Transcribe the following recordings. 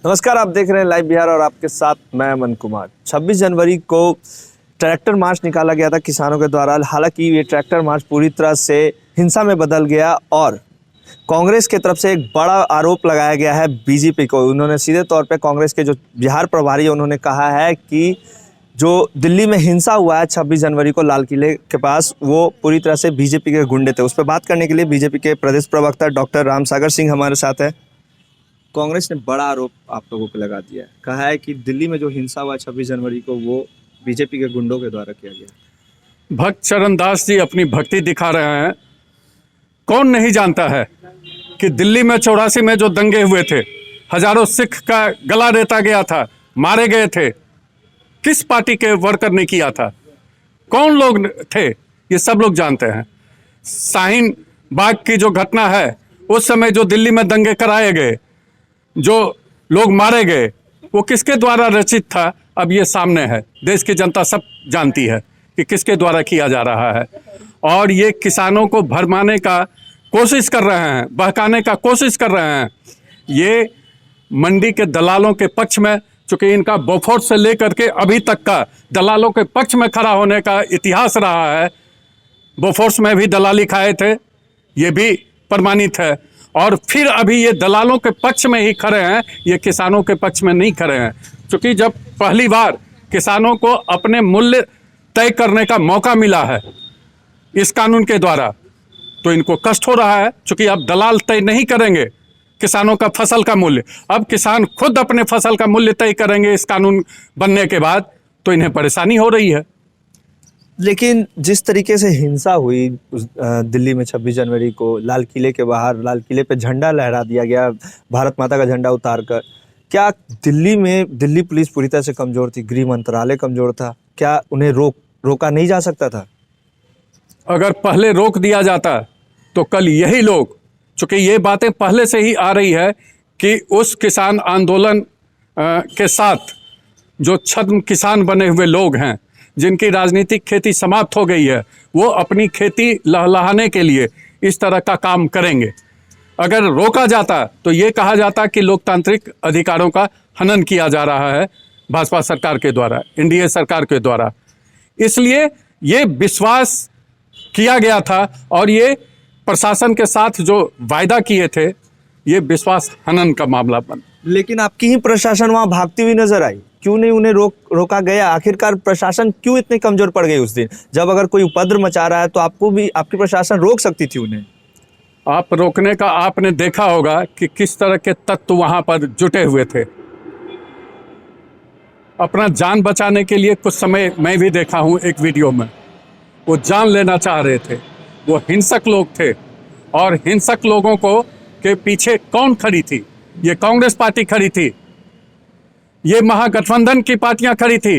नमस्कार, आप देख रहे हैं लाइव बिहार और आपके साथ मैं अमन कुमार। 26 जनवरी को ट्रैक्टर मार्च निकाला गया था किसानों के द्वारा। हालांकि ये ट्रैक्टर मार्च पूरी तरह से हिंसा में बदल गया और कांग्रेस की तरफ से एक बड़ा आरोप लगाया गया है बीजेपी को। उन्होंने सीधे तौर पे कांग्रेस के जो बिहार प्रभारी है उन्होंने कहा है कि जो दिल्ली में हिंसा हुआ है 26 जनवरी को लाल किले के पास, वो पूरी तरह से बीजेपी के गुंडे थे। उस पर बात करने के लिए बीजेपी के प्रदेश प्रवक्ता डॉक्टर रामसागर सिंह हमारे साथ है। कांग्रेस ने बड़ा आरोप आप लोगों पे लगा दिया है, कहा है कि दिल्ली में जो हिंसा हुआ 26 जनवरी को वो बीजेपी के गुंडों के द्वारा किया गया। भक्त चरण दास जी अपनी भक्ति दिखा रहे हैं। कौन नहीं जानता है कि दिल्ली में 84 में जो दंगे हुए थे, हजारों सिख का गला रेता गया था, मारे गए थे, किस पार्टी के वर्कर ने किया था, कौन लोग थे, ये सब लोग जानते हैं। शाहीन बाग की जो घटना है, उस समय जो दिल्ली में दंगे कराए गए, जो लोग मारे गए, वो किसके द्वारा रचित था, अब ये सामने है। देश की जनता सब जानती है कि किसके द्वारा किया जा रहा है। और ये किसानों को भरमाने का कोशिश कर रहे हैं, बहकाने का कोशिश कर रहे हैं। ये मंडी के दलालों के पक्ष में, चूँकि इनका बोफोर्स से लेकर के अभी तक का दलालों के पक्ष में खड़ा होने का इतिहास रहा है। बोफोर्स में भी दलाली खाए थे, ये भी प्रमाणित है। और फिर अभी ये दलालों के पक्ष में ही खड़े हैं, ये किसानों के पक्ष में नहीं खड़े हैं। क्योंकि जब पहली बार किसानों को अपने मूल्य तय करने का मौका मिला है इस कानून के द्वारा, तो इनको कष्ट हो रहा है। क्योंकि अब दलाल तय नहीं करेंगे किसानों का फसल का मूल्य, अब किसान खुद अपने फसल का मूल्य तय करेंगे इस कानून बनने के बाद, तो इन्हें परेशानी हो रही है। लेकिन जिस तरीके से हिंसा हुई दिल्ली में 26 जनवरी को, लाल किले के बाहर, लाल किले पे झंडा लहरा दिया गया, भारत माता का झंडा उतारकर, क्या दिल्ली में दिल्ली पुलिस पूरी तरह से कमज़ोर थी, गृह मंत्रालय कमज़ोर था, क्या उन्हें रोका नहीं जा सकता था? अगर पहले रोक दिया जाता तो कल यही लोग, चूँकि ये बातें पहले से ही आ रही है कि उस किसान आंदोलन के साथ जो छद्म किसान बने हुए लोग हैं, जिनकी राजनीतिक खेती समाप्त हो गई है, वो अपनी खेती लहलहाने के लिए इस तरह का काम करेंगे। अगर रोका जाता तो ये कहा जाता कि लोकतांत्रिक अधिकारों का हनन किया जा रहा है भाजपा सरकार के द्वारा, एनडीए सरकार के द्वारा। इसलिए ये विश्वास किया गया था और ये प्रशासन के साथ जो वायदा किए थे, ये विश्वास हनन का मामला बना। लेकिन आपकी ही प्रशासन वहाँ भागती हुई नजर आई, क्यों नहीं उन्हें रोका गया? आखिरकार प्रशासन क्यों इतनी कमजोर पड़ गई उस दिन? जब अगर कोई उपद्रव मचा रहा है तो आपको भी, आपकी प्रशासन रोक सकती थी उन्हें। आप रोकने का आपने देखा होगा कि किस तरह के तत्व वहां पर जुटे हुए थे। अपना जान बचाने के लिए कुछ समय मैं भी देखा हूं एक वीडियो में, वो जान लेना चाह रहे थे, वो हिंसक लोग थे। और हिंसक लोगों को के पीछे कौन खड़ी थी? ये कांग्रेस पार्टी खड़ी थी, ये महागठबंधन की पार्टियां खड़ी थी,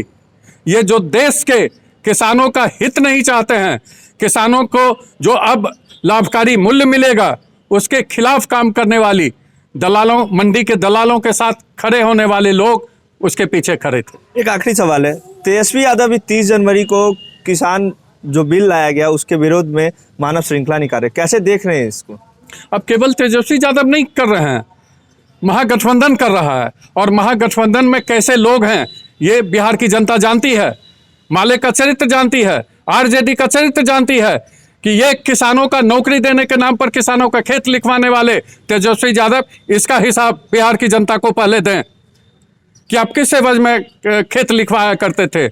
ये जो देश के किसानों का हित नहीं चाहते हैं, किसानों को जो अब लाभकारी मूल्य मिलेगा उसके खिलाफ काम करने वाली दलालों, मंडी के दलालों के साथ खड़े होने वाले लोग उसके पीछे खड़े थे। एक आखिरी सवाल है, तेजस्वी यादव भी 30 जनवरी को किसान जो बिल लाया गया उसके विरोध में मानव श्रृंखला निकाले, कैसे देख रहे हैं इसको? अब केवल तेजस्वी यादव नहीं कर रहे हैं, महागठबंधन कर रहा है। और महागठबंधन में कैसे लोग हैं ये बिहार की जनता जानती है, माले का चरित्र जानती है, आरजेडी का चरित्र जानती है कि ये किसानों का नौकरी देने के नाम पर किसानों का खेत लिखवाने वाले तेजस्वी यादव, इसका हिसाब बिहार की जनता को पहले दें कि आप किस एवज में खेत लिखवाया करते थे।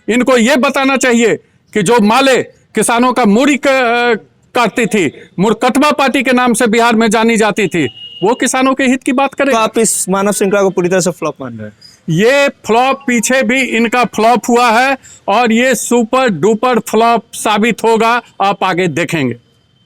इनको ये बताना चाहिए कि जो माले किसानों का मूड़ी काटती थी, मुरकटवा पार्टी के नाम से बिहार में जानी जाती थी, वो किसानों के हित की बात करें। तो आप इस मानव श्रृंखला को पूरी तरह से फ्लॉप मान रहे हैं? ये फ्लॉप, पीछे भी इनका फ्लॉप हुआ है और ये सुपर डुपर फ्लॉप साबित होगा, आप आगे देखेंगे।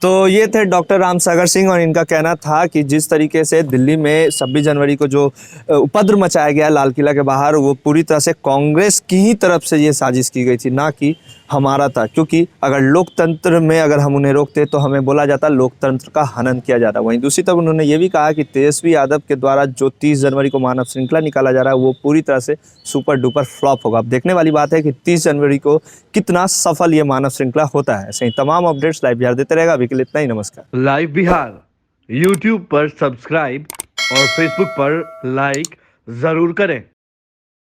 तो ये थे डॉक्टर रामसागर सिंह और इनका कहना था कि जिस तरीके से दिल्ली में 26 जनवरी को जो उपद्रव मचाया गया लाल किला के बाहर, वो पूरी तरह से कांग्रेस की ही तरफ से ये साजिश की गई थी, ना कि हमारा था। क्योंकि अगर लोकतंत्र में अगर हम उन्हें रोकते तो हमें बोला जाता लोकतंत्र का हनन किया जाता। वहीं दूसरी तरफ उन्होंने ये भी कहा कि तेजस्वी यादव के द्वारा जो 30 जनवरी को मानव श्रृंखला निकाला जा रहा है वो पूरी तरह से सुपर डुपर फ्लॉप होगा। अब देखने वाली बात है कि 30 जनवरी को कितना सफल ये मानव श्रृंखला होता है। ऐसे ही तमाम अपडेट्स लाइव बिहार देते रहेगा। अभी के लिए इतना ही, नमस्कार। लाइव बिहार यूट्यूब पर सब्सक्राइब और फेसबुक पर लाइक जरूर करें।